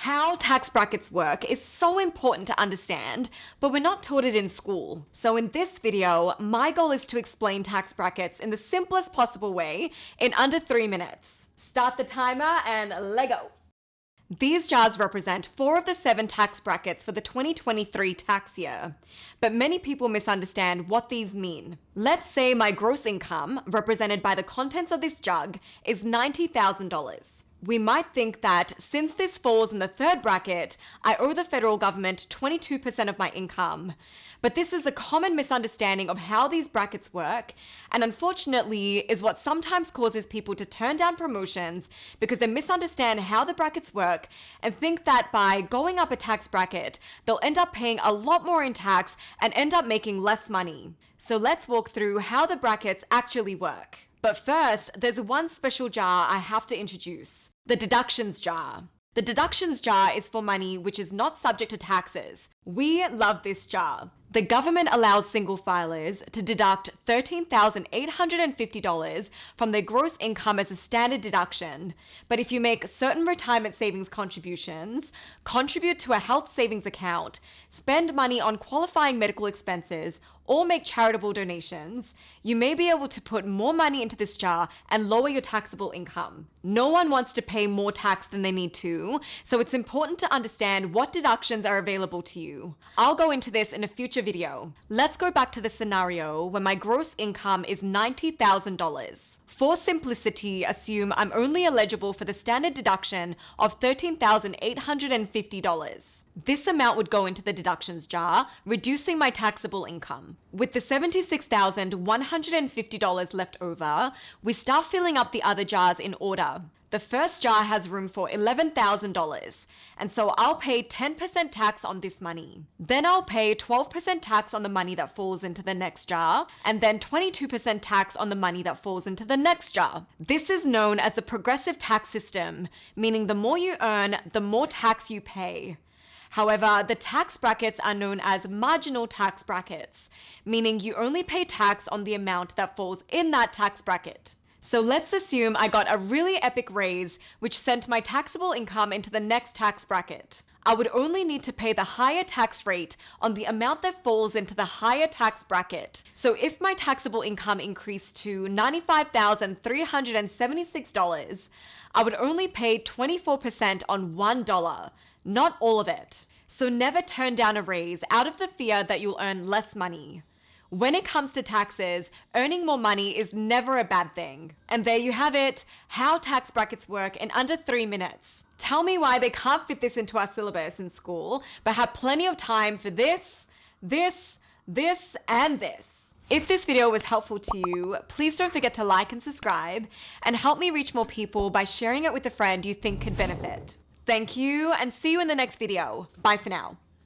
How tax brackets work is so important to understand, but we're not taught it in school. So in this video, my goal is to explain tax brackets in the simplest possible way in under 3 minutes. Start the timer and let go. These jars represent 4 of the 7 tax brackets for the 2023 tax year, but many people misunderstand what these mean. Let's say my gross income, represented by the contents of this jug, is $90,000. We might think that since this falls in the 3rd bracket, I owe the federal government 22% of my income. But this is a common misunderstanding of how these brackets work, and unfortunately is what sometimes causes people to turn down promotions because they misunderstand how the brackets work and think that by going up a tax bracket, they'll end up paying a lot more in tax and end up making less money. So let's walk through how the brackets actually work. But first, there's one special jar I have to introduce. The deductions jar. The deductions jar is for money which is not subject to taxes. We love this jar. The government allows single filers to deduct $13,850 from their gross income as a standard deduction. But if you make certain retirement savings contributions, contribute to a health savings account, spend money on qualifying medical expenses, or make charitable donations, you may be able to put more money into this jar and lower your taxable income. No one wants to pay more tax than they need to, so it's important to understand what deductions are available to you. I'll go into this in a future video. Let's go back to the scenario where my gross income is $90,000. For simplicity, assume I'm only eligible for the standard deduction of $13,850. This amount would go into the deductions jar, reducing my taxable income. With the $76,150 left over, we start filling up the other jars in order. The first jar has room for $11,000, and so I'll pay 10% tax on this money. Then I'll pay 12% tax on the money that falls into the next jar, and then 22% tax on the money that falls into the next jar. This is known as the progressive tax system, meaning the more you earn, the more tax you pay. However, the tax brackets are known as marginal tax brackets, meaning you only pay tax on the amount that falls in that tax bracket. So let's assume I got a really epic raise, which sent my taxable income into the next tax bracket. I would only need to pay the higher tax rate on the amount that falls into the higher tax bracket. So if my taxable income increased to $95,376, I would only pay 24% on $1. Not all of it. So never turn down a raise out of the fear that you'll earn less money. When it comes to taxes, earning more money is never a bad thing. And there you have it, how tax brackets work in under 3 minutes. Tell me why they can't fit this into our syllabus in school, but have plenty of time for this, and this. If this video was helpful to you, please don't forget to like and subscribe, and help me reach more people by sharing it with a friend you think could benefit. Thank you, and see you in the next video. Bye for now.